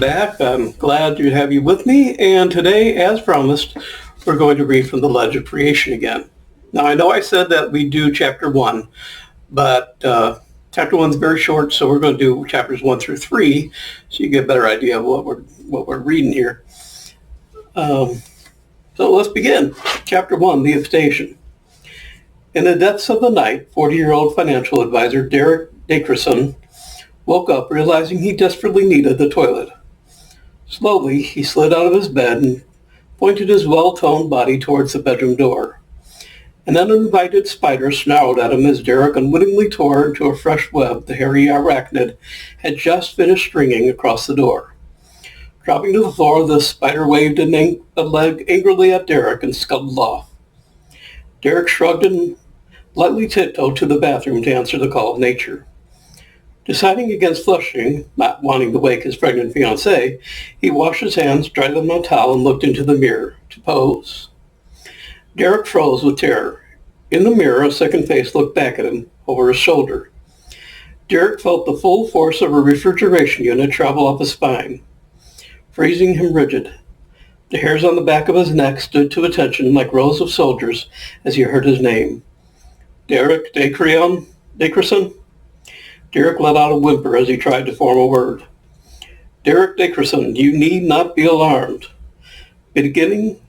back. I'm glad to have you with me. And today, as promised, we're going to read from the Ledge of Creation again. Now, I know I said that we do chapter 1, but chapter 1 is very short, so we're going to do chapters 1 through 3, so you get a better idea of what we're reading here. So let's begin. Chapter 1, The Station. In the depths of the night, 40-year-old financial advisor Derek Dackerson woke up realizing he desperately needed the toilet. Slowly, he slid out of his bed and pointed his well-toned body towards the bedroom door. An uninvited spider snarled at him as Derek unwittingly tore into a fresh web the hairy arachnid had just finished stringing across the door. Dropping to the floor, the spider waved a leg angrily at Derek and scuttled off. Derek shrugged and lightly tiptoed to the bathroom to answer the call of nature. Deciding against flushing, not wanting to wake his pregnant fiancée, he washed his hands, dried them on a towel, and looked into the mirror to pose. Derek froze with terror. In the mirror, a second face looked back at him over his shoulder. Derek felt the full force of a refrigeration unit travel up his spine, freezing him rigid. The hairs on the back of his neck stood to attention like rows of soldiers as he heard his name. Derek Dackerson? Derek let out a whimper as he tried to form a word. Derek Dackerson, you need not be alarmed. Beginning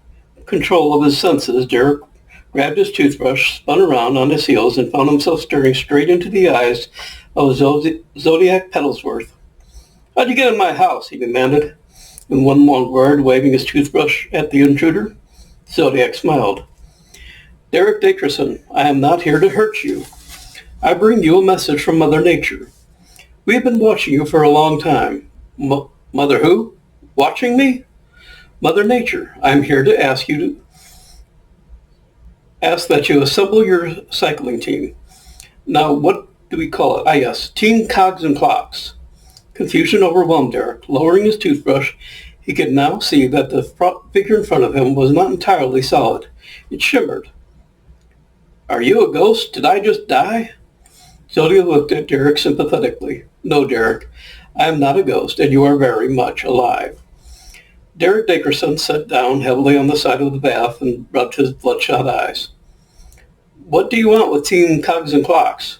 control of his senses, Derek grabbed his toothbrush, spun around on his heels, and found himself staring straight into the eyes of Zodiac Petalsworth. How'd you get in my house? He demanded, in one long word, waving his toothbrush at the intruder. Zodiac smiled. Derek Dackerson, I am not here to hurt you. I bring you a message from Mother Nature. We have been watching you for a long time. Mother who? Watching me? Mother Nature, I am here to ask that you assemble your cycling team. Now, what do we call it? Yes, Team Cogs and Clocks. Confusion overwhelmed Derek. Lowering his toothbrush, he could now see that the figure in front of him was not entirely solid. It shimmered. Are you a ghost? Did I just die? Zodiac looked at Derek sympathetically. No, Derek, I am not a ghost, and you are very much alive. Derek Dackerson sat down heavily on the side of the bath and rubbed his bloodshot eyes. What do you want with Team Cogs and Clocks?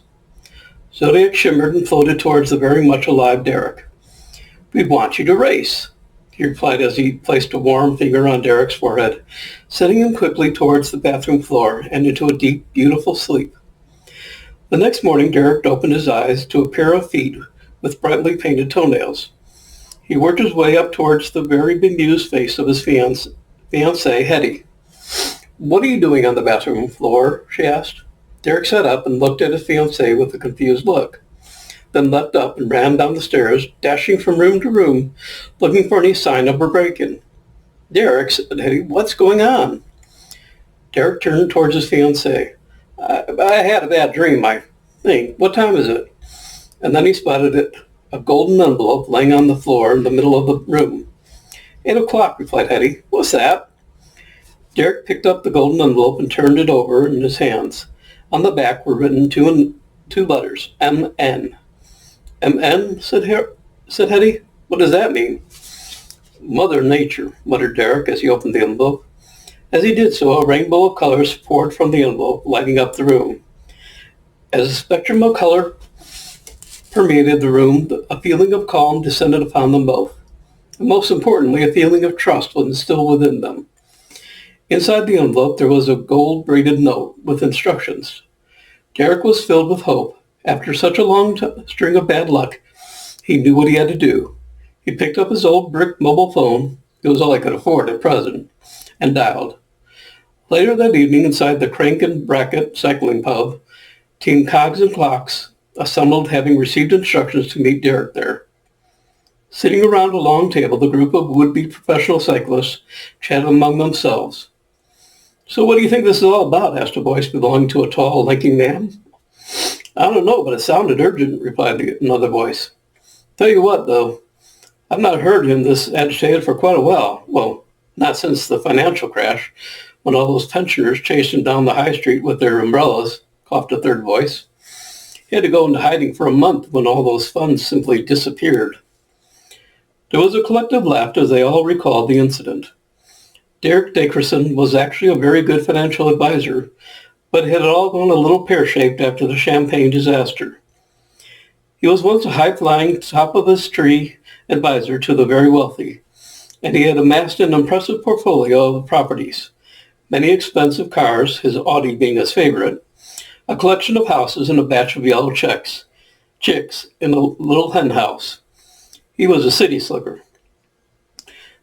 Zodiac shimmered and floated towards the very much alive Derek. We want you to race, he replied as he placed a warm finger on Derek's forehead, sending him quickly towards the bathroom floor and into a deep, beautiful sleep. The next morning, Derek opened his eyes to a pair of feet with brightly painted toenails. He worked his way up towards the very bemused face of his fiancée, Hetty. What are you doing on the bathroom floor? She asked. Derek sat up and looked at his fiancée with a confused look, then leapt up and ran down the stairs, dashing from room to room, looking for any sign of a break-in. Derek, said Hetty, what's going on? Derek turned towards his fiancée. I had a bad dream, I think. What time is it? And then he spotted it, a golden envelope laying on the floor in the middle of the room. 8 o'clock, replied Hetty. What's that? Derek picked up the golden envelope and turned it over in his hands. On the back were written two letters, M.N. M.N., said Hetty. What does that mean? Mother Nature, muttered Derek as he opened the envelope. As he did so, a rainbow of colors poured from the envelope, lighting up the room. As a spectrum of color permeated the room, a feeling of calm descended upon them both. And most importantly, a feeling of trust was instilled within them. Inside the envelope, there was a gold-braided note with instructions. Derek was filled with hope. After such a long string of bad luck, he knew what he had to do. He picked up his old brick mobile phone, it was all he could afford at present, and dialed. Later that evening, inside the Crank and Bracket cycling pub, Team Cogs and Clocks assembled, having received instructions to meet Derek there. Sitting around a long table, the group of would-be professional cyclists chatted among themselves. So what do you think this is all about? Asked a voice belonging to a tall, lanky man. I don't know, but it sounded urgent, replied another voice. Tell you what, though, I've not heard him this agitated for quite a while. Well, not since the financial crash, when all those pensioners chased him down the high street with their umbrellas, coughed a third voice. He had to go into hiding for a month when all those funds simply disappeared. There was a collective laugh as they all recalled the incident. Derek Dickerson was actually a very good financial advisor, but it had all gone a little pear-shaped after the Champagne disaster. He was once a high-flying, top-of-his-tree advisor to the very wealthy, and he had amassed an impressive portfolio of properties, many expensive cars, his Audi being his favorite, a collection of houses, and a batch of yellow chicks in a little hen house. He was a city slicker.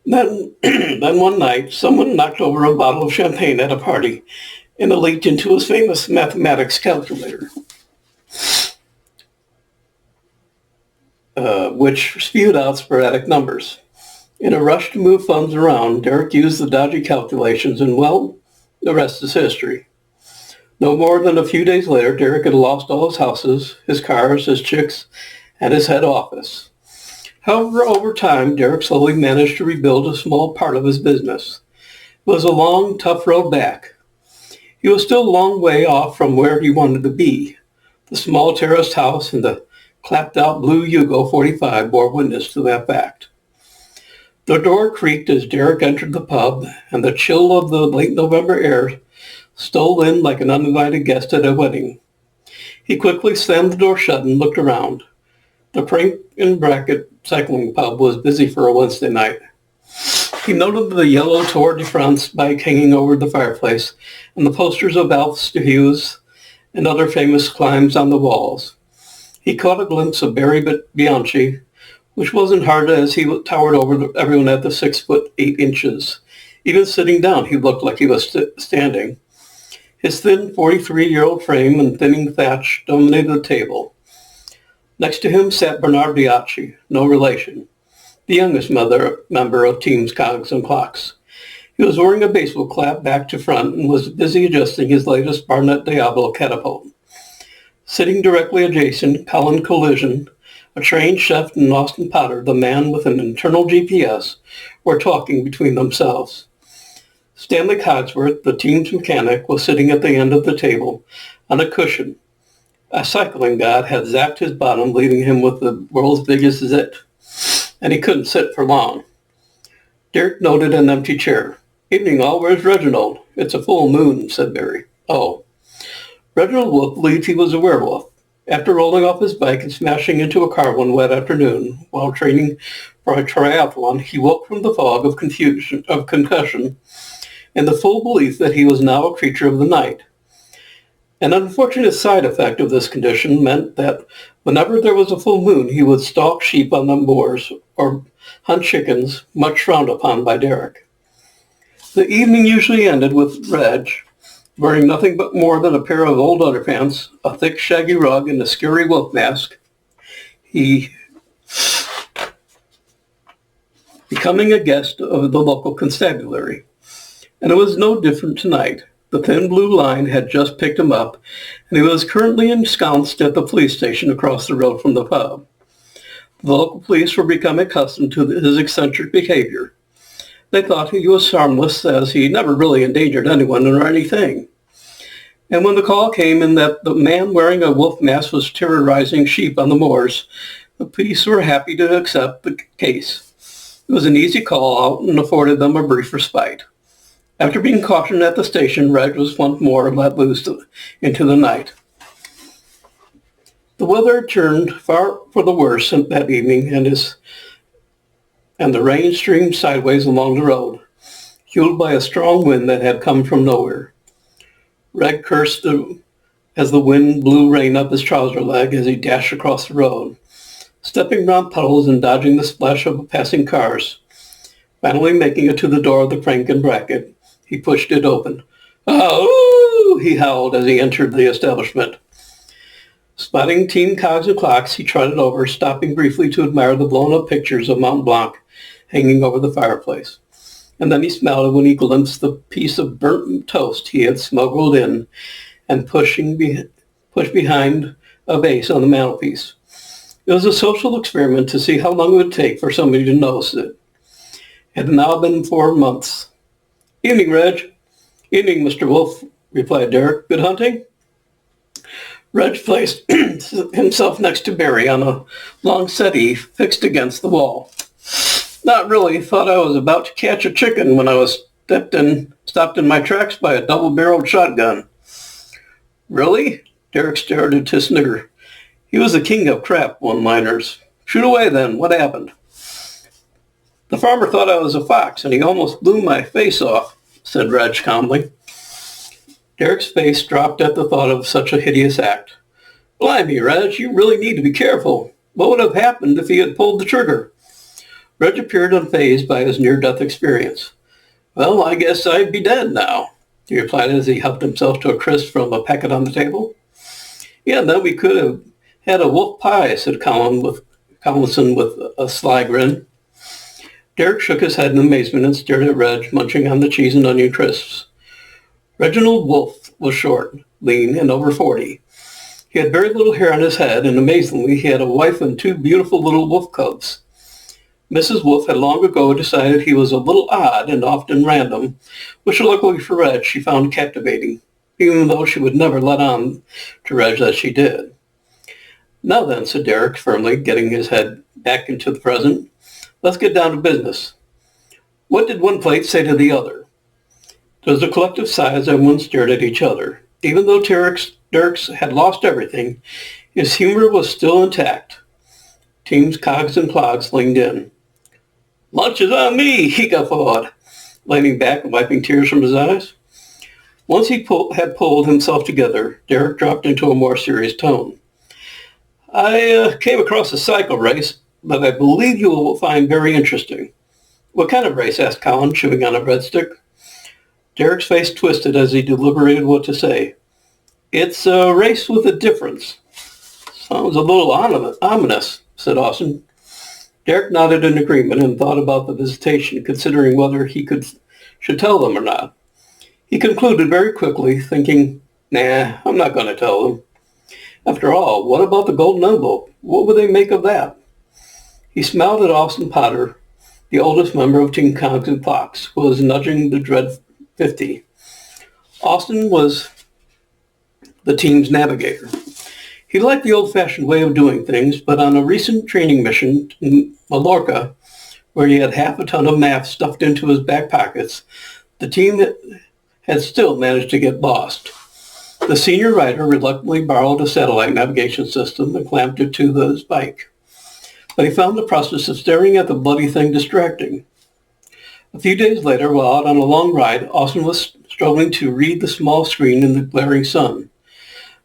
Then one night, someone knocked over a bottle of champagne at a party, and it leaked into his famous mathematics calculator, which spewed out sporadic numbers. In a rush to move funds around, Derek used the dodgy calculations, and well, the rest is history. No more than a few days later, Derek had lost all his houses, his cars, his chicks, and his head office. However, over time, Derek slowly managed to rebuild a small part of his business. It was a long, tough road back. He was still a long way off from where he wanted to be. The small terraced house and the clapped-out blue Yugo 45 bore witness to that fact. The door creaked as Derek entered the pub, and the chill of the late November air stole in like an uninvited guest at a wedding. He quickly slammed the door shut and looked around. The Crank and Bracket cycling pub was busy for a Wednesday night. He noted the yellow Tour de France bike hanging over the fireplace and the posters of Alf Hughes and other famous climbs on the walls. He caught a glimpse of Barry Bianchi, which wasn't hard as he towered over everyone at the 6'8". Even sitting down, he looked like he was standing. His thin 43-year-old frame and thinning thatch dominated the table. Next to him sat Bernard Bianchi, no relation, the youngest member of Teams Cogs and Clocks. He was wearing a baseball cap back to front and was busy adjusting his latest Barnett Diablo catapult. Sitting directly adjacent, Colin Collision, a trained chef, and Austin Potter, the man with an internal GPS, were talking between themselves. Stanley Cogsworth, the team's mechanic, was sitting at the end of the table on a cushion. A cycling god had zapped his bottom, leaving him with the world's biggest zit, and he couldn't sit for long. Derek noted an empty chair. "Evening all, where's Reginald?" "It's a full moon," said Barry. "Oh." Reginald Wolf believed he was a werewolf. After rolling off his bike and smashing into a car one wet afternoon while training for a triathlon, he woke from the fog of concussion in the full belief that he was now a creature of the night. An unfortunate side effect of this condition meant that whenever there was a full moon, he would stalk sheep on the moors or hunt chickens, much frowned upon by Derek. The evening usually ended with Reg, wearing nothing but more than a pair of old underpants, a thick shaggy rug, and a scary wolf mask, he becoming a guest of the local constabulary. And it was no different tonight. The thin blue line had just picked him up, and he was currently ensconced at the police station across the road from the pub. The local police were becoming accustomed to his eccentric behavior. They thought he was harmless, as he never really endangered anyone or anything. And when the call came in that the man wearing a wolf mask was terrorizing sheep on the moors, the police were happy to accept the case. It was an easy call out and afforded them a brief respite. After being cautioned at the station, Reg was once more let loose into the night. The weather turned far for the worse that evening, and the rain streamed sideways along the road, fueled by a strong wind that had come from nowhere. Reg cursed as the wind blew rain up his trouser leg as he dashed across the road, stepping round puddles and dodging the splash of passing cars. Finally making it to the door of the Crank and Bracket, he pushed it open. "Oh!" he howled as he entered the establishment. Spotting Team Cogs and Clocks, he trotted over, stopping briefly to admire the blown-up pictures of Mont Blanc hanging over the fireplace. And then he smiled when he glimpsed the piece of burnt toast he had smuggled in and pushed behind a vase on the mantelpiece. It was a social experiment to see how long it would take for somebody to notice it. It had now been 4 months. "Evening, Reg." "Evening, Mr. Wolf," replied Derek. "Good hunting?" Reg placed himself next to Barry on a long settee fixed against the wall. Not really. Thought I was about to catch a chicken when I was stopped in my tracks by a double-barreled shotgun. Really? Derek started to snigger. He was the king of crap one-liners. Shoot away then. What happened? The farmer thought I was a fox, and he almost blew my face off, said Reg calmly. Derek's face dropped at the thought of such a hideous act. Blimey, Reg, you really need to be careful. What would have happened if he had pulled the trigger? Reg appeared unfazed by his near-death experience. Well, I guess I'd be dead now, he replied as he helped himself to a crisp from a packet on the table. Yeah, then we could have had a wolf pie, said Collinson with a sly grin. Derek shook his head in amazement and stared at Reg, munching on the cheese and onion crisps. Reginald Wolfe was short, lean, and over 40. He had very little hair on his head, and amazingly, he had a wife and 2 beautiful little wolf cubs. Mrs. Wolfe had long ago decided he was a little odd and often random, which luckily for Reg she found captivating, even though she would never let on to Reg that she did. Now then, said Derek firmly, getting his head back into the present, let's get down to business. What did one plate say to the other? There was a collective sigh as everyone stared at each other. Even though Derek's had lost everything, his humor was still intact. Teams Cogs and Clocks leaned in. Lunch is on me, he guffawed, leaning back and wiping tears from his eyes. Once he had pulled himself together, Derek dropped into a more serious tone. I came across a cycle race that I believe you will find very interesting. What kind of race? Asked Colin, chewing on a breadstick. Derek's face twisted as he deliberated what to say. It's a race with a difference. Sounds a little ominous, said Austin. Derek nodded in agreement and thought about the visitation, considering whether he should tell them or not. He concluded very quickly, thinking, nah, I'm not going to tell them. After all, what about the golden envelope? What would they make of that? He smiled at Austin Potter, the oldest member of Team Cogs and Clocks, who was nudging the dread 50. Austin was the team's navigator. He liked the old-fashioned way of doing things, but on a recent training mission in Mallorca, where he had half a ton of math stuffed into his back pockets, the team had still managed to get lost. The senior rider reluctantly borrowed a satellite navigation system and clamped it to his bike. But he found the process of staring at the bloody thing distracting. A few days later, while out on a long ride, Austin was struggling to read the small screen in the glaring sun.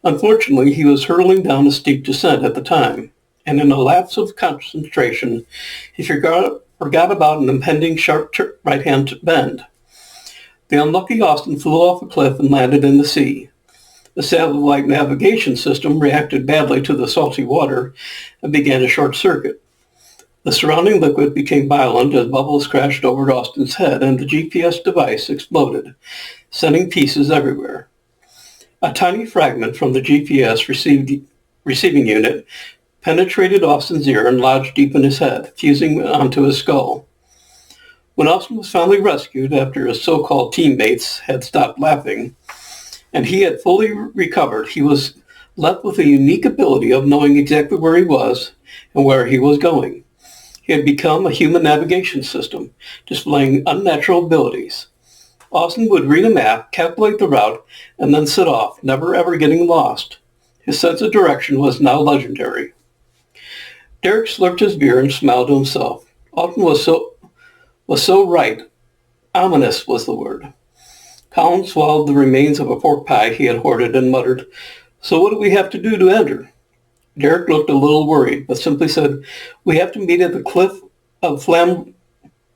Unfortunately, he was hurtling down a steep descent at the time, and in a lapse of concentration, he forgot about an impending sharp right-hand bend. The unlucky Austin flew off a cliff and landed in the sea. The satellite navigation system reacted badly to the salty water and began a short circuit. The surrounding liquid became violent as bubbles crashed over Austin's head and the GPS device exploded, sending pieces everywhere. A tiny fragment from the GPS receiving unit penetrated Austin's ear and lodged deep in his head, fusing onto his skull. When Austin was finally rescued after his so-called teammates had stopped laughing, and he had fully recovered, he was left with a unique ability of knowing exactly where he was and where he was going. He had become a human navigation system, displaying unnatural abilities. Austin would read a map, calculate the route, and then set off, never ever getting lost. His sense of direction was now legendary. Derek slurped his beer and smiled to himself. Austin was so right. Ominous was the word. Colin swallowed the remains of a pork pie he had hoarded and muttered, So what do we have to do to enter? Derek looked a little worried, but simply said, We have to meet at the cliff of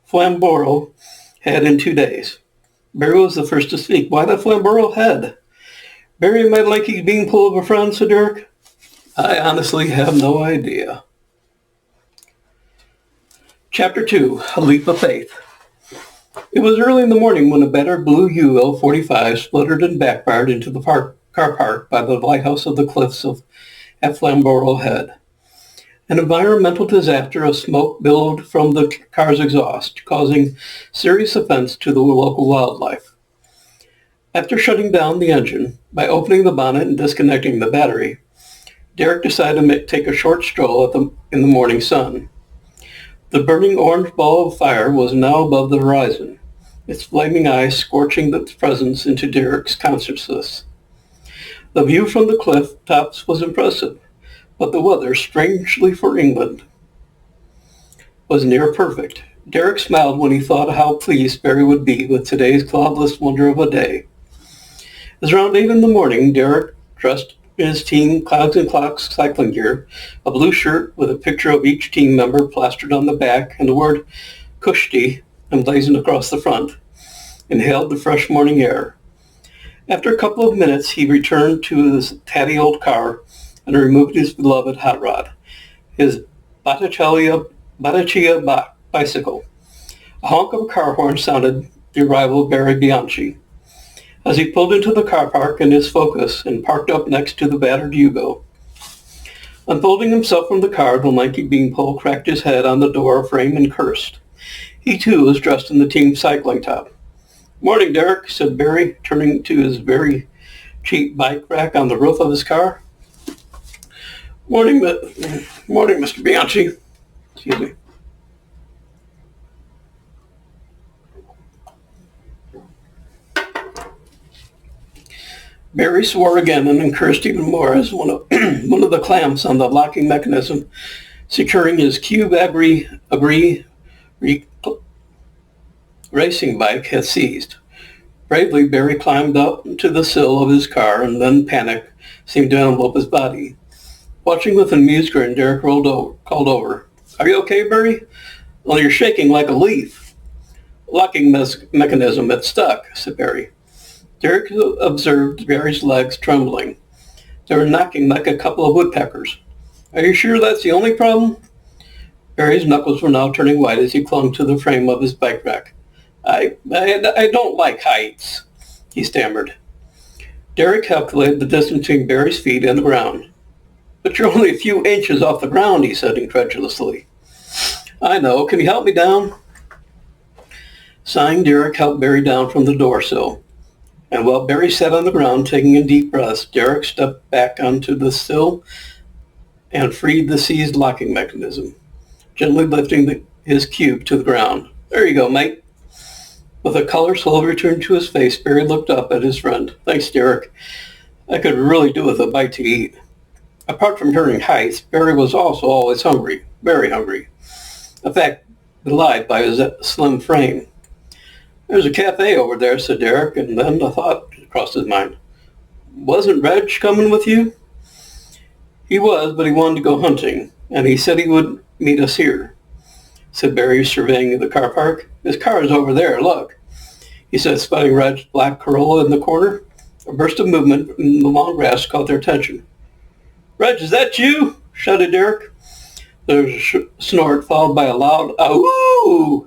Flamborough Head in 2 days. Barry was the first to speak. Why the Flamborough Head? Barry might like you being full of a friend, said Derek. I honestly have no idea. Chapter 2, A Leap of Faith. It was early in the morning when a battered blue UL-45 spluttered and backfired into the car park by the lighthouse of the cliffs at Flamborough Head. An environmental disaster of smoke billowed from the car's exhaust, causing serious offense to the local wildlife. After shutting down the engine, by opening the bonnet and disconnecting the battery, Derek decided to take a short stroll in the morning sun. The burning orange ball of fire was now above the horizon, its flaming eyes scorching the presence into Derek's consciousness. The view from the cliff tops was impressive, but the weather, strangely for England, was near perfect. Derek smiled when he thought how pleased Barry would be with today's cloudless wonder of a day. It was around 8 in the morning. Derek, dressed in his team Cogs and Clocks cycling gear, a blue shirt with a picture of each team member plastered on the back and the word Kushti emblazoned across the front, inhaled the fresh morning air. After a couple of minutes, he returned to his tatty old car and removed his beloved hot rod, his Botticelli bicycle. A honk of a car horn sounded the arrival of Barry Bianchi. As he pulled into the car park in his Focus and parked up next to the battered Yugo. Unfolding himself from the car, the lanky beanpole cracked his head on the door frame and cursed. He, too, was dressed in the team cycling top. "Morning, Derek," said Barry, turning to his very cheap bike rack on the roof of his car. Morning, Mr. Bianchi." Excuse me. Barry swore again and then cursed even more as one of the clamps on the locking mechanism securing his Cube racing bike had seized. Bravely, Barry climbed up to the sill of his car, and then panic seemed to envelop his body. Watching with an amused grin, Derek called over. "Are you okay, Barry?" "Well, you're shaking like a leaf." "Locking mechanism, it's stuck," said Barry. Derek observed Barry's legs trembling. They were knocking like a couple of woodpeckers. "Are you sure that's the only problem?" Barry's knuckles were now turning white as he clung to the frame of his bike rack. I don't like heights," he stammered. Derek calculated the distance between Barry's feet and the ground. "But you're only a few inches off the ground," he said incredulously. "I know. Can you help me down?" Sighing, Derek helped Barry down from the door sill. And while Barry sat on the ground taking in deep breaths, Derek stepped back onto the sill and freed the seized locking mechanism, gently lifting his cube to the ground. "There you go, mate." With a color slowly returning to his face, Barry looked up at his friend. "Thanks, Derek. I could really do with a bite to eat." Apart from hearing heights, Barry was also always hungry, very hungry. In fact, belied by his slim frame. "There's a cafe over there," said Derek, and then a thought crossed his mind. "Wasn't Reg coming with you?" "He was, but he wanted to go hunting, and he said he would meet us here," said Barry, surveying the car park. "His car is over there, look," he said, spotting Reg's black Corolla in the corner. A burst of movement in the long grass caught their attention. "Reg, is that you?" shouted Derek. There was a snort, followed by a loud "Ahoo!"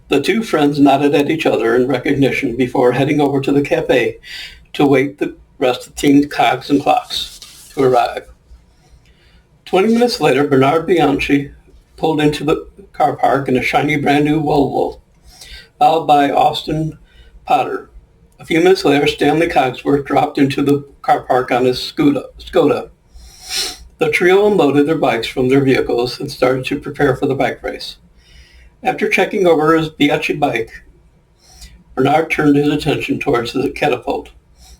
The two friends nodded at each other in recognition before heading over to the cafe to wait the rest of Team Cogs and Clocks to arrive. 20 minutes later, Bernard Bianchi pulled into the car park in a shiny brand new Volvo, followed by Austin Potter. A few minutes later, Stanley Cogsworth dropped into the car park on his Skoda. The trio unloaded their bikes from their vehicles and started to prepare for the bike race. After checking over his Bianchi bike, Bernard turned his attention towards the catapult,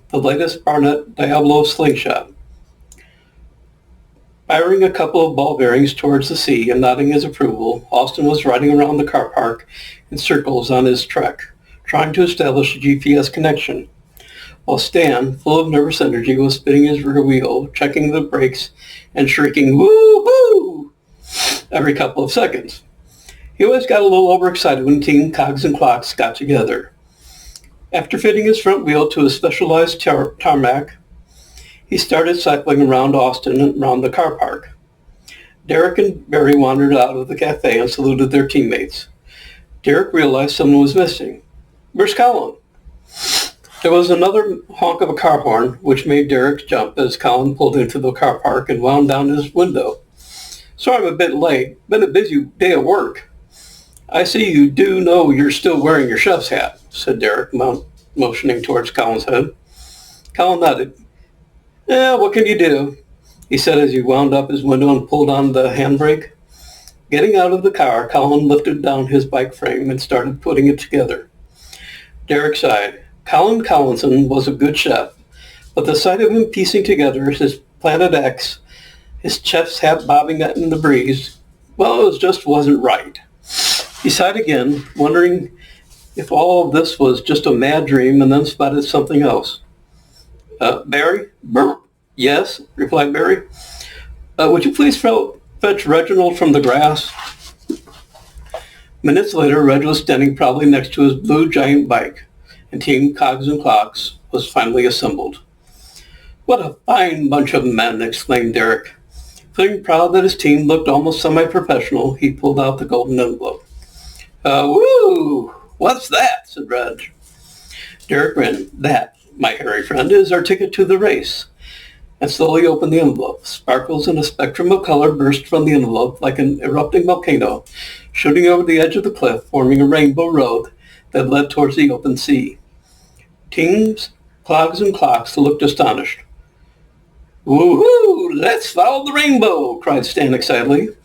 the latest Barnett Diablo slingshot. Firing a couple of ball bearings towards the sea and nodding his approval, Austin was riding around the car park in circles on his trek, trying to establish a GPS connection, while Stan, full of nervous energy, was spinning his rear wheel, checking the brakes, and shrieking "woo-hoo" every couple of seconds. He always got a little overexcited when Team Cogs and Clocks got together. After fitting his front wheel to a specialized tarmac, he started cycling around Austin and around the car park. Derek and Barry wandered out of the cafe and saluted their teammates. Derek realized someone was missing. "Where's Colin?" There was another honk of a car horn, which made Derek jump as Colin pulled into the car park and wound down his window. "Sorry I'm a bit late. Been a busy day at work." "I see you do know you're still wearing your chef's hat," said Derek, motioning towards Colin's head. Colin nodded. "Yeah, what can you do?" he said as he wound up his window and pulled on the handbrake. Getting out of the car, Colin lifted down his bike frame and started putting it together. Derek sighed. Colin Collinson was a good chef, but the sight of him piecing together his Planet X, his chef's hat bobbing in the breeze, well, it just wasn't right. He sighed again, wondering if all of this was just a mad dream, and then spotted something else. Barry? Burp. Yes, replied Barry. Would you please fetch Reginald from the grass? Minutes later, Reg was standing proudly next to his blue giant bike, and Team Cogs and Clocks was finally assembled. What a fine bunch of men, exclaimed Derek. Feeling proud that his team looked almost semi-professional, he pulled out the golden envelope. Woo! What's that? Said Reg. Derek grinned. That, my hairy friend, is our ticket to the race. And slowly opened the envelope. Sparkles in a spectrum of color burst from the envelope like an erupting volcano, shooting over the edge of the cliff, forming a rainbow road that led towards the open sea. Teams, Cogs and Clocks looked astonished. Woo-hoo! Let's follow the rainbow! Cried Stan excitedly.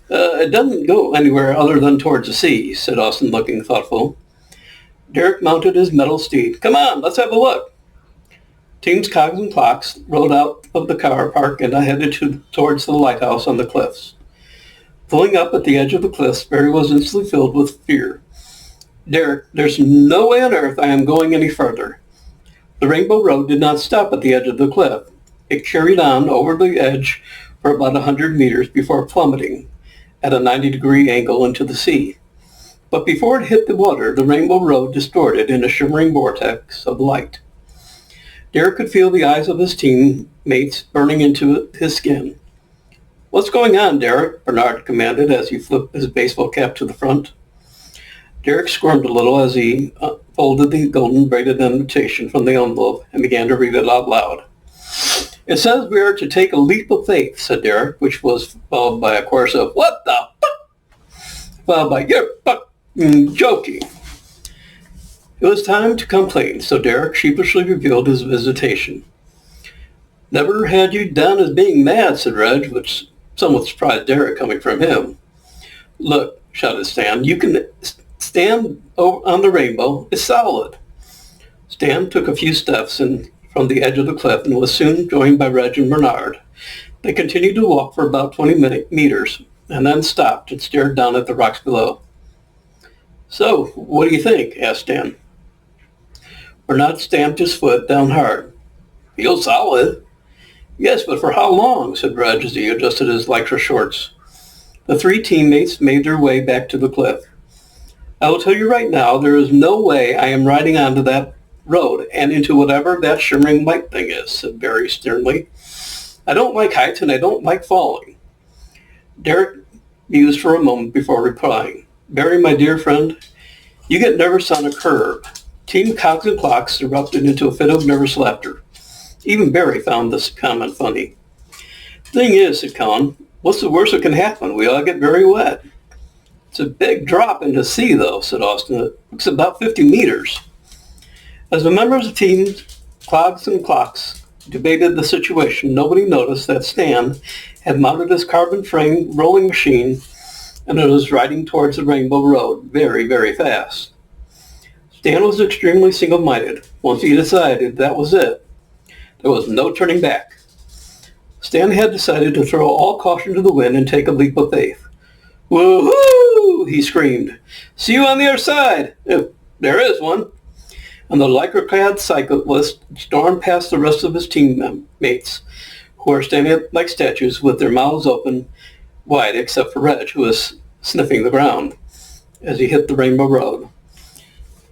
It doesn't go anywhere other than towards the sea, said Austin, looking thoughtful. Derek mounted his metal steed. Come on, let's have a look. Teams Cogs and Clocks rode out of the car park and headed towards the lighthouse on the cliffs. Pulling up at the edge of the cliffs, Barry was instantly filled with fear. Derek, there's no way on earth I am going any further. The rainbow road did not stop at the edge of the cliff. It carried on over the edge for about 100 meters before plummeting at a 90-degree angle into the sea. But before it hit the water, the rainbow road distorted in a shimmering vortex of light. Derek could feel the eyes of his teammates burning into his skin. What's going on, Derek? Bernard commanded as he flipped his baseball cap to the front. Derek squirmed a little as he folded the golden braided invitation from the envelope and began to read it out loud. It says we are to take a leap of faith, said Derek, which was followed by a chorus of, what the fuck? Followed by, you're fucking joking. It was time to come clean, so Derek sheepishly revealed his visitation. Never had you down as being mad, said Reg, which somewhat surprised Derek coming from him. Look, shouted Stan, you can stand on the rainbow. It's solid. Stan took a few steps from the edge of the cliff and was soon joined by Reg and Bernard. They continued to walk for about 20 meters and then stopped and stared down at the rocks below. So, what do you think? Asked Stan. Bernard stamped his foot down hard. Feels solid. Yes, but for how long? Said Reg as he adjusted his lycra shorts. The three teammates made their way back to the cliff. I will tell you right now, there is no way I am riding onto that road and into whatever that shimmering white thing is, said Barry sternly. I don't like heights and I don't like falling. Derek mused for a moment before replying. Barry, my dear friend, you get nervous on a curve. Team Cogs and Clocks erupted into a fit of nervous laughter. Even Barry found this comment funny. Thing is, said Colin, what's the worst that can happen? We all get very wet. It's a big drop into the sea, though, said Austin. It looks about 50 meters. As the members of Team Cogs and Clocks debated the situation, nobody noticed that Stan had mounted his carbon frame rolling machine and it was riding towards the Rainbow Road very, very fast. Stan was extremely single-minded. Once he decided that was it, there was no turning back. Stan had decided to throw all caution to the wind and take a leap of faith. Woo-hoo! He screamed. See you on the other side, if there is one. And the lycra-clad cyclist stormed past the rest of his teammates, who were standing like statues with their mouths open wide, except for Reg, who was sniffing the ground as he hit the Rainbow Road.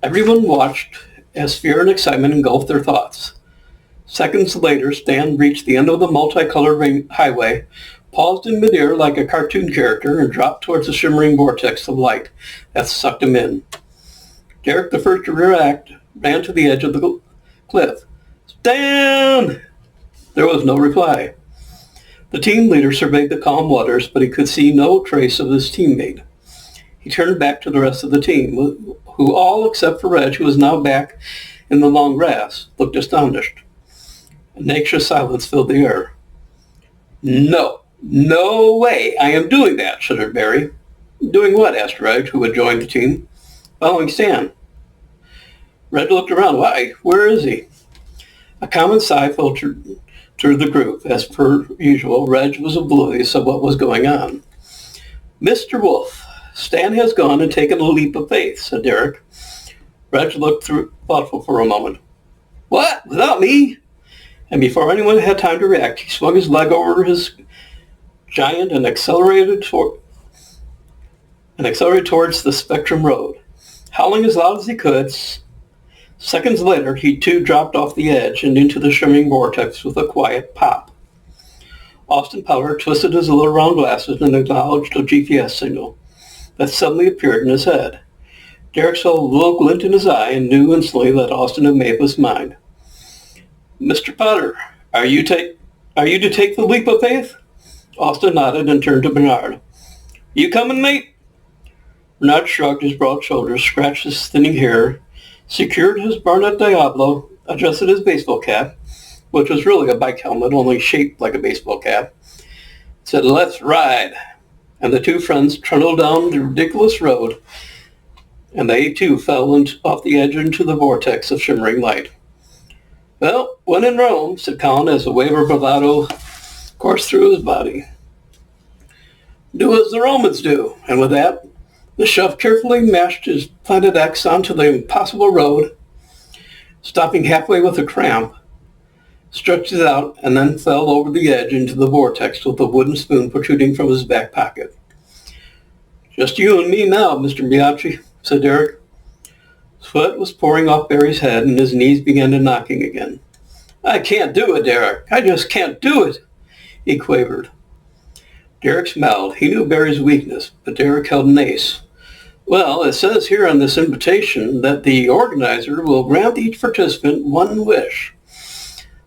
Everyone watched as fear and excitement engulfed their thoughts. Seconds later, Stan reached the end of the multicolored highway, paused in midair like a cartoon character, and dropped towards the shimmering vortex of light that sucked him in. Derek, the first to react, ran to the edge of the cliff. Stan! There was no reply. The team leader surveyed the calm waters, but he could see no trace of his teammate. He turned back to the rest of the team, who all except for Reg, who was now back in the long grass, looked astonished. An anxious silence filled the air. No, No way I am doing that, shuddered Barry. Doing what? Asked Reg, who had joined the team. Following Stan. Reg looked around. Why? Where is he? A common sigh filtered through the group. As per usual, Reg was oblivious of what was going on. Mr. Wolf, Stan has gone and taken a leap of faith, said Derek. Reg looked thoughtful for a moment. What? Without me? And before anyone had time to react, he swung his leg over his giant and accelerated towards the Spectrum Road. Howling as loud as he could, seconds later, he too dropped off the edge and into the shimmering vortex with a quiet pop. Austin Powder twisted his little round glasses and acknowledged a GPS signal that suddenly appeared in his head. Derek saw a little glint in his eye and knew instantly that Austin had made up his mind. Mr. Potter, are you to take the leap of faith? Austin nodded and turned to Bernard. You coming, mate? Bernard shrugged his broad shoulders, scratched his thinning hair, secured his Barnett Diablo, adjusted his baseball cap, which was really a bike helmet, only shaped like a baseball cap, said, let's ride. And the two friends trundled down the ridiculous road, and they too fell off the edge into the vortex of shimmering light. Well, when in Rome, said Colin as a wave of bravado coursed through his body. Do as the Romans do. And with that, the chef carefully mashed his Planet X onto the impossible road, stopping halfway with a cramp, stretched it out, and then fell over the edge into the vortex with a wooden spoon protruding from his back pocket. Just you and me now, Mr. Bianchi, said Derek. Sweat was pouring off Barry's head, and his knees began to knocking again. I can't do it, Derek. I just can't do it, he quavered. Derek smiled. He knew Barry's weakness, but Derek held an ace. Well, it says here on this invitation that the organizer will grant each participant one wish.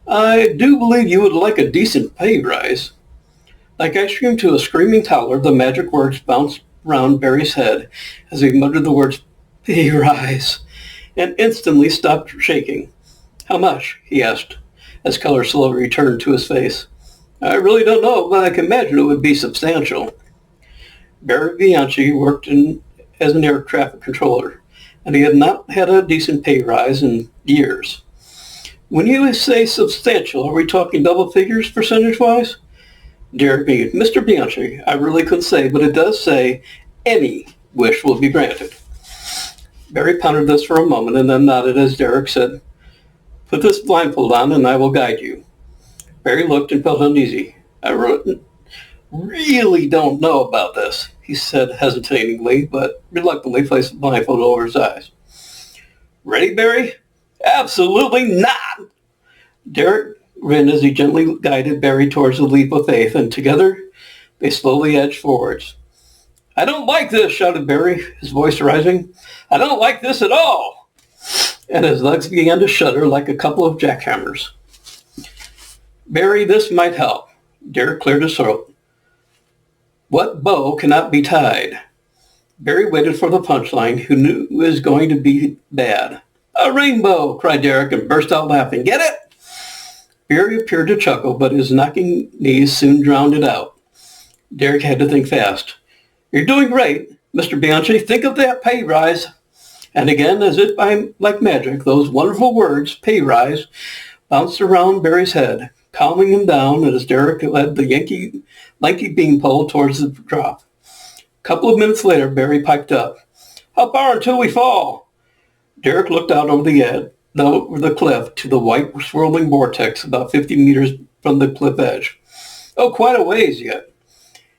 I do believe you would like a decent pay rise. Like ice cream to a screaming toddler, the magic words bounced around Barry's head as he muttered the words, pay rise, and instantly stopped shaking. How much? He asked, as color slowly returned to his face. I really don't know, but I can imagine it would be substantial. Barry Bianchi worked as an air traffic controller, and he had not had a decent pay rise in years. When you say substantial, are we talking double figures percentage-wise? Derek beamed. Mr. Bianchi, I really couldn't say, but it does say any wish will be granted. Barry pondered this for a moment and then nodded as Derek said, put this blindfold on and I will guide you. Barry looked and felt uneasy. I really don't know about this, he said hesitatingly, but reluctantly placed the blindfold over his eyes. Ready, Barry? Absolutely not! Derek grinned as he gently guided Barry towards the leap of faith, and together they slowly edged forwards. I don't like this, shouted Barry, his voice rising. I don't like this at all! And his legs began to shudder like a couple of jackhammers. Barry, this might help. Derek cleared his throat. What bow cannot be tied? Barry waited for the punchline, who knew it was going to be bad. A rainbow, cried Derek and burst out laughing. Get it? Barry appeared to chuckle, but his knocking knees soon drowned it out. Derek had to think fast. You're doing great, Mr. Bianchi. Think of that pay rise. And again, as if by like magic, those wonderful words, pay rise, bounced around Barry's head, calming him down as Derek led the lanky beanpole towards the drop. A couple of minutes later, Barry piped up. How far until we fall? Derek looked out over the cliff to the white swirling vortex about 50 meters from the cliff edge. Oh, quite a ways yet,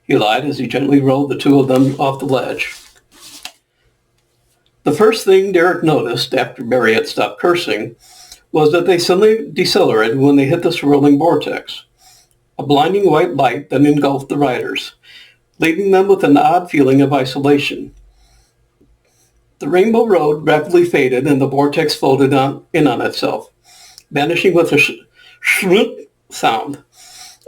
he lied as he gently rolled the two of them off the ledge. The first thing Derek noticed after Barry had stopped cursing was that they suddenly decelerated when they hit the swirling vortex, a blinding white light that engulfed the riders, leaving them with an odd feeling of isolation. The rainbow road rapidly faded and the vortex folded in on itself, vanishing with a shroot sound.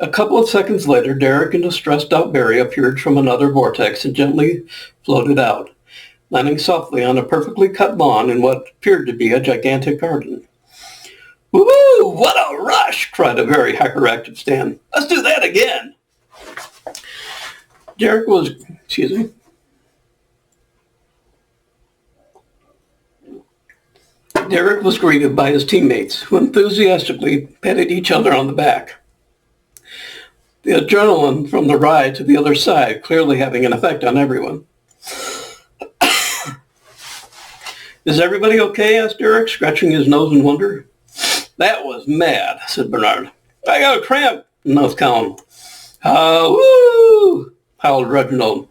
A couple of seconds later, Derek and the stressed-out Barry appeared from another vortex and gently floated out, landing softly on a perfectly cut lawn in what appeared to be a gigantic garden. Woohoo! What a rush! Cried a very hyperactive Stan. Let's do that again! Derek was, excuse me, Derek was greeted by his teammates, who enthusiastically patted each other on the back. The adrenaline from the ride to the other side clearly having an effect on everyone. Is everybody okay? Asked Derek, scratching his nose in wonder. That was mad, said Bernard. I got a cramp, announced Colin. Woo! Howled Reginald.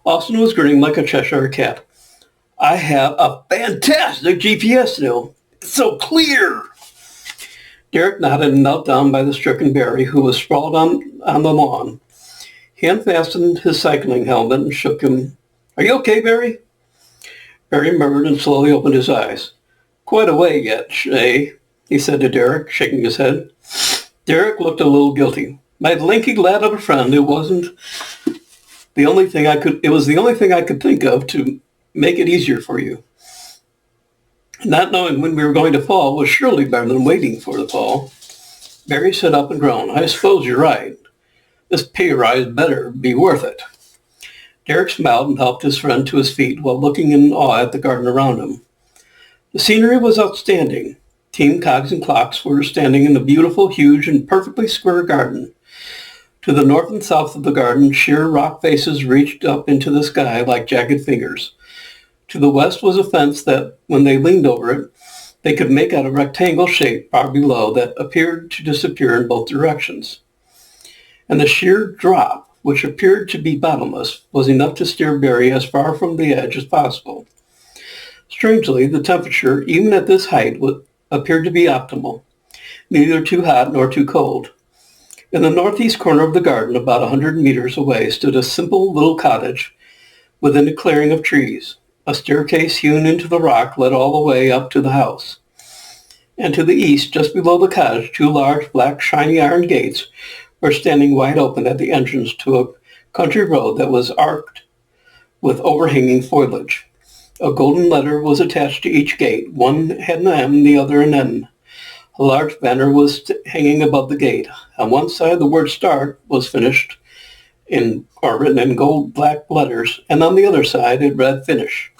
Austin was grinning like a Cheshire cat. I have a fantastic GPS now. It's so clear. Derek nodded and knelt down by the stricken Barry, who was sprawled on the lawn. He unfastened his cycling helmet and shook him. Are you okay, Barry? Barry murmured and slowly opened his eyes. Quite a way yet, eh? He said to Derek, shaking his head. Derek looked a little guilty. My lanky lad of a friend, it was the only thing I could think of to make it easier for you. Not knowing when we were going to fall was surely better than waiting for the fall. Barry sat up and groaned. I suppose you're right. This pay rise better be worth it. Derek smiled and helped his friend to his feet while looking in awe at the garden around him. The scenery was outstanding. Team Cogs and Clocks were standing in a beautiful, huge, and perfectly square garden. To the north and south of the garden, sheer rock faces reached up into the sky like jagged fingers. To the west was a fence that, when they leaned over it, they could make out a rectangle shape far below that appeared to disappear in both directions. And the sheer drop, which appeared to be bottomless, was enough to steer Barry as far from the edge as possible. Strangely, the temperature, even at this height, appeared to be optimal, neither too hot nor too cold. In the northeast corner of the garden, about 100 meters away, stood a simple little cottage within a clearing of trees. A staircase hewn into the rock led all the way up to the house. And to the east, just below the cottage, two large, black, shiny iron gates were standing wide open at the entrance to a country road that was arched with overhanging foliage. A golden letter was attached to each gate. One had an M, the other an N. A large banner was hanging above the gate. On one side, the word "Start" was written in gold black letters, and on the other side, it read "Finish."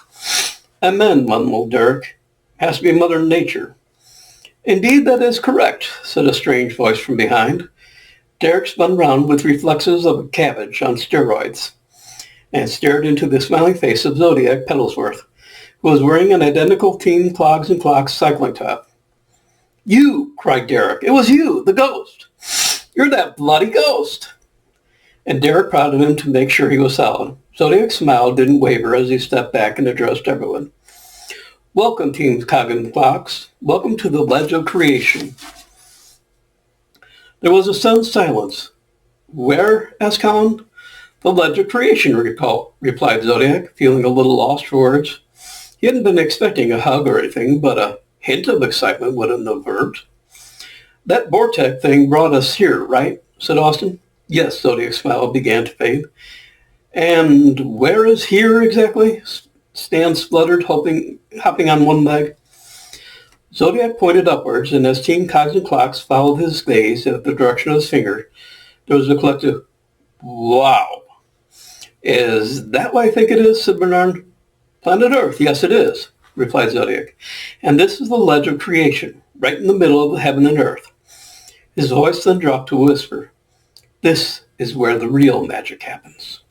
Amen, mumbled Derek. Has to be Mother Nature. Indeed, that is correct, said a strange voice from behind. Derek spun round with reflexes of a cabbage on steroids and stared into the smiling face of Zodiac Pedalsworth, who was wearing an identical Team Cogs and Clocks cycling top. You, cried Derek. It was you, the ghost. You're that bloody ghost. And Derek prodded him to make sure he was solid. Zodiac's smile didn't waver as he stepped back and addressed everyone. Welcome, Team Cogs and Clocks. Welcome to the Ledge of Creation. There was a stunned silence. Where? Asked Colin. The Ledge of Creation, replied Zodiac, feeling a little lost for words. He hadn't been expecting a hug or anything, but a hint of excitement wouldn't have hurt. That Vortex thing brought us here, right? Said Austin. Yes, Zodiac's smile began to fade. And where is here exactly? Stan spluttered, hopping on one leg. Zodiac pointed upwards, and as Team Cogs and Clocks followed his gaze at the direction of his finger, there was a collective, wow. Is that what I think it is? Said Bernard. Planet Earth, yes it is, replied Zodiac. And this is the Ledge of Creation, right in the middle of heaven and earth. His voice then dropped to a whisper. This is where the real magic happens.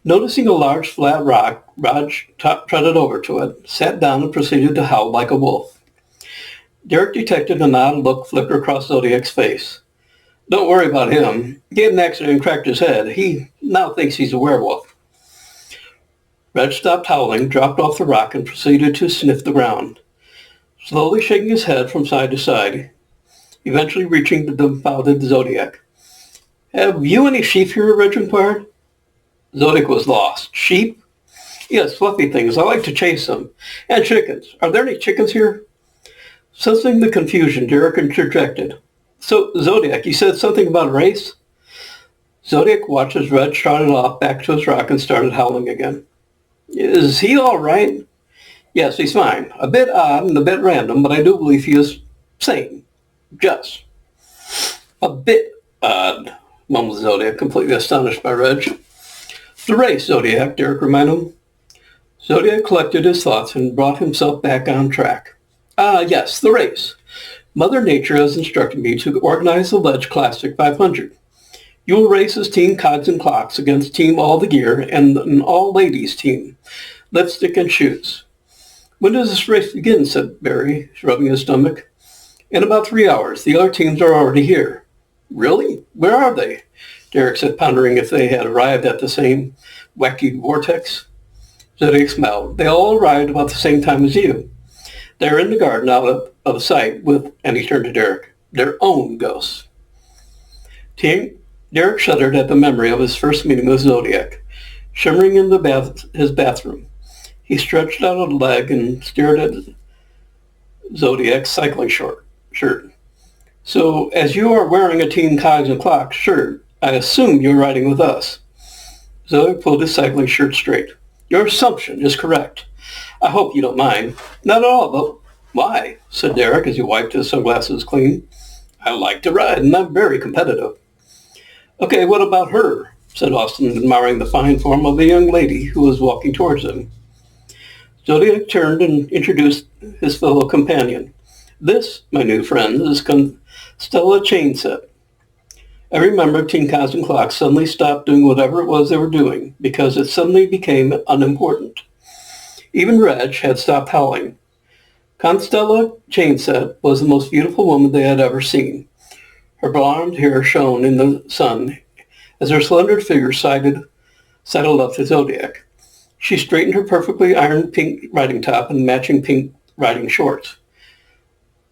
Noticing a large flat rock, Raj trotted over to it, sat down, and proceeded to howl like a wolf. Derek detected an odd look flicker across Zodiac's face. Don't worry about him. He had an accident and cracked his head. He now thinks he's a werewolf. Reg stopped howling, dropped off the rock, and proceeded to sniff the ground, slowly shaking his head from side to side, eventually reaching the dumbfounded Zodiac. Have you any sheep here? Reg inquired. Zodiac was lost. Sheep? Yes, fluffy things. I like to chase them. And chickens. Are there any chickens here? Sensing the confusion, Derek interjected. So, Zodiac, you said something about a race? Zodiac watched as Red trotted off back to his rock and started howling again. Is he all right? Yes, he's fine. A bit odd and a bit random, but I do believe he is sane. Just. A bit odd, mumbled Zodiac, completely astonished by Reg. The race, Zodiac, Derek reminded him. Zodiac collected his thoughts and brought himself back on track. Yes, the race. Mother Nature has instructed me to organize the Ledge Classic 500. You will race as Team Cogs and Clocks against Team All the Gear and an all-ladies team, lipstick and shoes. When does this race begin? Said Barry, rubbing his stomach. In about 3 hours. The other teams are already here. Really? Where are they? Derek said, pondering if they had arrived at the same wacky vortex. Zodiac smiled. They all arrived about the same time as you. They're in the garden out of sight with, and he turned to Derek, their own ghosts. Derek shuddered at the memory of his first meeting with Zodiac, shimmering in his bathroom. He stretched out a leg and stared at Zodiac's cycling shirt. So, as you are wearing a Team Cogs and Clocks shirt, I assume you're riding with us. Zodiac pulled his cycling shirt straight. Your assumption is correct. I hope you don't mind. Not at all, but why? Said Derek as he wiped his sunglasses clean. I like to ride, and I'm very competitive. Okay, what about her? Said Austin, admiring the fine form of the young lady who was walking towards him. Zodiac turned and introduced his fellow companion. This, my new friend, is Constella Chainset. Every member of Team Cogs and Clocks suddenly stopped doing whatever it was they were doing because it suddenly became unimportant. Even Reg had stopped howling. Constella Chainset was the most beautiful woman they had ever seen. Her blonde hair shone in the sun as her slender figure sidled up to Zodiac. She straightened her perfectly ironed pink riding top and matching pink riding shorts.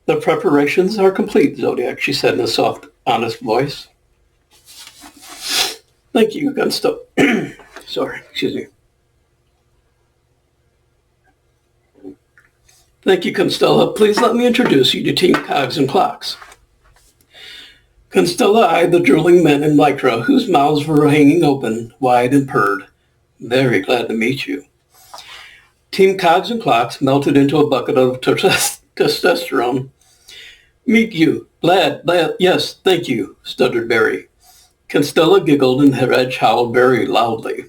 The preparations are complete, Zodiac, she said in a soft, honest voice. Thank you, Constella. Sorry, excuse me. Thank you, Constella. Please let me introduce you to Team Cogs and Clocks. Constella eyed the drooling men in Lycra, whose mouths were hanging open, wide, and purred. Very glad to meet you. Team Cogs and Clocks melted into a bucket of testosterone. Meet you. Glad, yes, thank you, stuttered Barry. Constella giggled and Reg howled very loudly.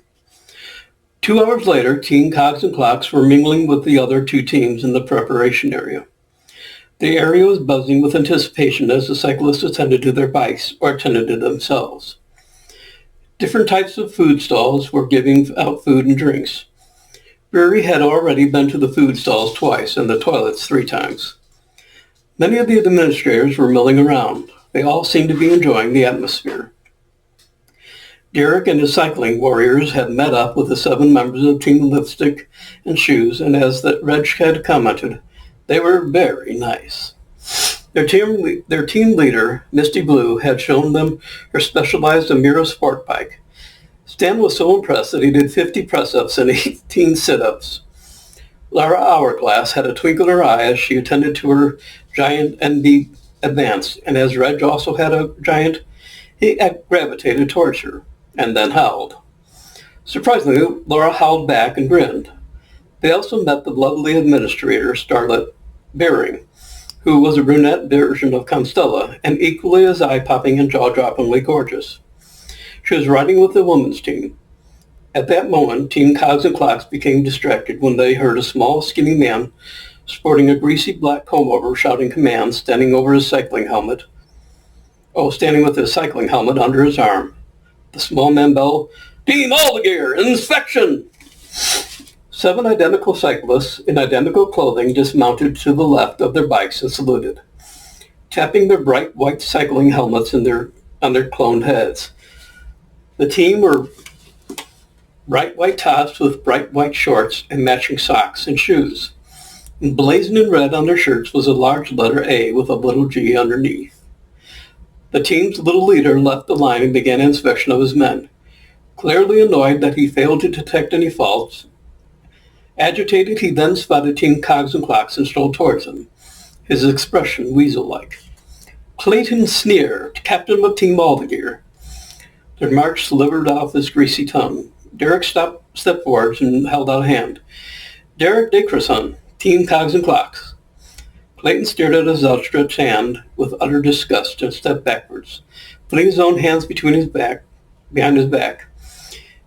2 hours later, Team Cogs and Clocks were mingling with the other two teams in the preparation area. The area was buzzing with anticipation as the cyclists attended to their bikes or attended to themselves. Different types of food stalls were giving out food and drinks. Barry had already been to the food stalls twice and the toilets 3 times. Many of the administrators were milling around. They all seemed to be enjoying the atmosphere. Derek and his cycling warriors had met up with the 7 members of Team Lipstick and Shoes, and as the Reg had commented, they were very nice. Their team leader, Misty Blue, had shown them her specialized Amira sport bike. Stan was so impressed that he did 50 press-ups and 18 sit-ups. Lara Hourglass had a twinkle in her eye as she attended to her giant NB Advanced, and as Reg also had a giant, he gravitated towards her, and then howled. Surprisingly, Laura howled back and grinned. They also met the lovely administrator, Starlet Bering, who was a brunette version of Constella, and equally as eye-popping and jaw-droppingly gorgeous. She was riding with the women's team. At that moment, Team Cogs and Clocks became distracted when they heard a small, skinny man sporting a greasy black comb-over shouting commands, standing with his cycling helmet under his arm. The small man bellowed, "Team All the Gear, inspection!" 7 identical cyclists in identical clothing dismounted to the left of their bikes and saluted, tapping their bright white cycling helmets on their cloned heads. The team were bright white tops with bright white shorts and matching socks and shoes. Emblazoned in red on their shirts was a large letter A with a little G underneath. The team's little leader left the line and began inspection of his men. Clearly annoyed that he failed to detect any faults, agitated, he then spotted Team Cogs and Clocks and strolled towards them, his expression weasel-like. Clayton Sneer, captain of Team All the Gear. Their march slivered off his greasy tongue. Derek stepped forward and held out a hand. Derek Dacreson, Team Cogs and Clocks. Clayton stared at his outstretched hand with utter disgust and stepped backwards, putting his own hands behind his back.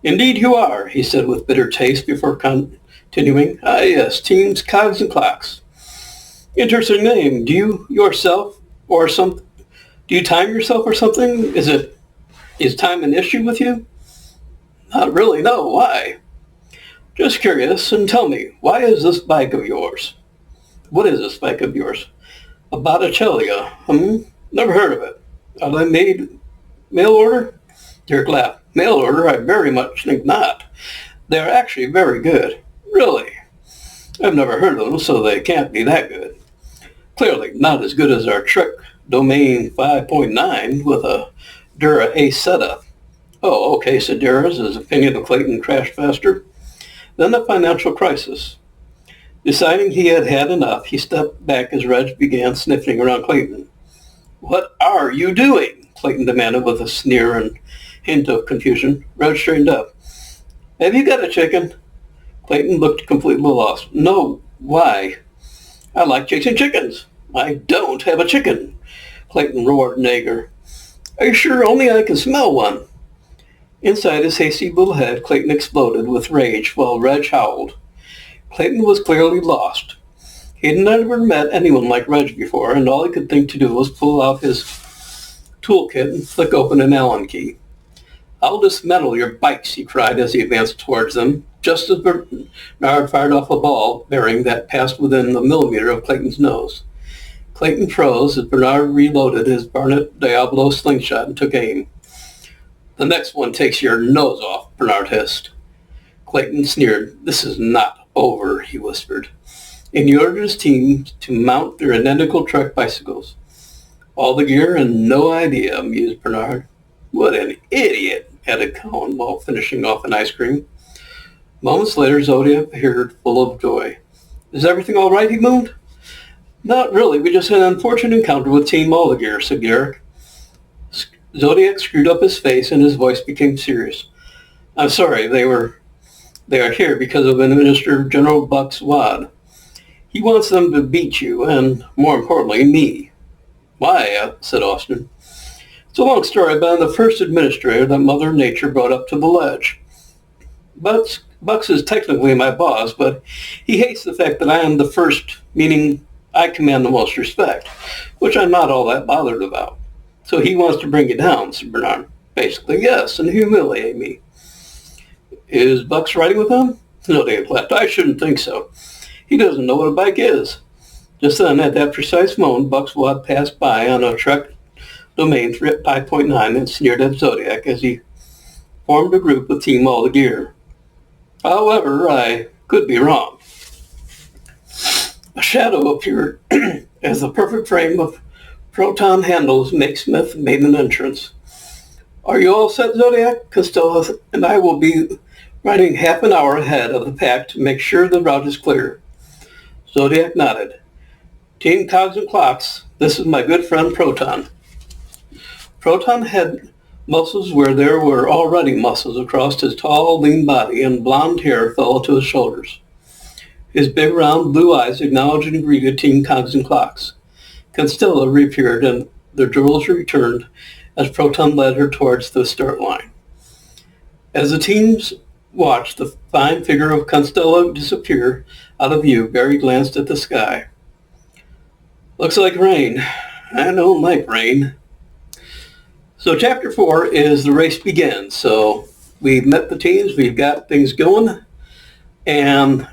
Indeed you are, he said with bitter taste before continuing. Ah, yes, teams Cogs and Clocks. Interesting name. Do you yourself or some? Do you time yourself or something? Is time an issue with you? Not really. No. Why? Just curious. And tell me, why is this bike of yours? What is this bike of yours? A Botticelli. Never heard of it. Are they made mail order? Dirk laughed. Mail order? I very much think not. They're actually very good. Really? I've never heard of them, so they can't be that good. Clearly not as good as our Trek Domain 5.9 with a Dura Ace setup. Oh, okay, said Dura, his opinion of Clayton crashed faster. Then the financial crisis. Deciding he had had enough, he stepped back as Reg began sniffing around Clayton. What are you doing? Clayton demanded with a sneer and hint of confusion. Reg straightened up. Have you got a chicken? Clayton looked completely lost. No, why? I like chasing chickens. I don't have a chicken, Clayton roared in anger. Are you sure? Only I can smell one. Inside his hasty little head, Clayton exploded with rage while Reg howled. Clayton was clearly lost. He had never met anyone like Reg before, and all he could think to do was pull out his toolkit and flick open an Allen key. I'll dismantle your bikes, he cried as he advanced towards them, just as Bernard fired off a ball bearing that passed within a millimeter of Clayton's nose. Clayton froze as Bernard reloaded his Barnett Diablo slingshot and took aim. The next one takes your nose off, Bernard hissed. Clayton sneered. This is not over, he whispered. And he ordered his team to mount their identical Trek bicycles. All the gear and no idea, mused Bernard. What an idiot, added Cohen while finishing off an ice cream. Moments later, Zodiac appeared full of joy. Is everything all right, he moaned. Not really. We just had an unfortunate encounter with Team Allgear, said Garrick. Zodiac screwed up his face and his voice became serious. I'm sorry, they are here because of Minister General Buck's Wad. He wants them to beat you and, more importantly, me. Why? Said Austin. It's a long story, but I'm the first administrator that Mother Nature brought up to the ledge. Bucks is technically my boss, but he hates the fact that I am the first, meaning I command the most respect, which I'm not all that bothered about. So he wants to bring you down, said Bernard. Basically, yes, and humiliate me. Is Bucks riding with him? No, Dave laughed. I shouldn't think so. He doesn't know what a bike is. Just then, at that precise moment, Buck's Wad passed by on a Trek Domain 5.9 and sneered at Zodiac as he formed a group with Team All the Gear. However, I could be wrong. A shadow appeared as the perfect frame of proton handles Makesmith made an entrance. Are you all set, Zodiac? Costello and I will be riding half an hour ahead of the pack to make sure the route is clear. Zodiac nodded. Team Cogs and Clocks, this is my good friend Proton. Proton had muscles where there were already muscles across his tall, lean body, and blonde hair fell to his shoulders. His big, round, blue eyes acknowledged and greeted Team Cogs and Clocks. Constella reappeared, and their duels returned as Proton led her towards the start line. As the teams watched the fine figure of Constella disappear out of view, Barry glanced at the sky. Looks like rain. I don't like rain. So Chapter 4 is the race begins. So we've met the teams, we've got things going, and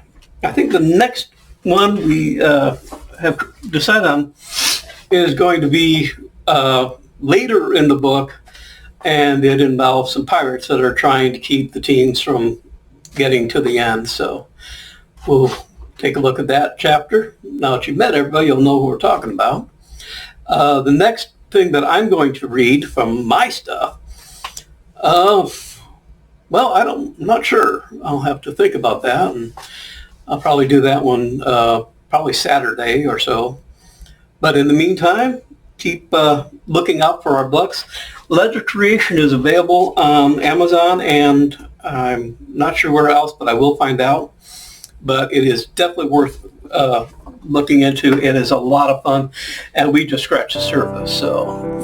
I think the next one we have decided on is going to be later in the book, and it involves some pirates that are trying to keep the teams from getting to the end. So we'll take a look at that chapter. Now that you've met everybody, you'll know who we're talking about. The next thing that I'm going to read from my stuff, well, I'm not sure. I'll have to think about that, and I'll probably do that one probably Saturday or so. But in the meantime, keep looking out for our books. Ledger Creation is available on Amazon, and I'm not sure where else, but I will find out. But it is definitely worth looking into. It is a lot of fun, and we just scratched the surface. So,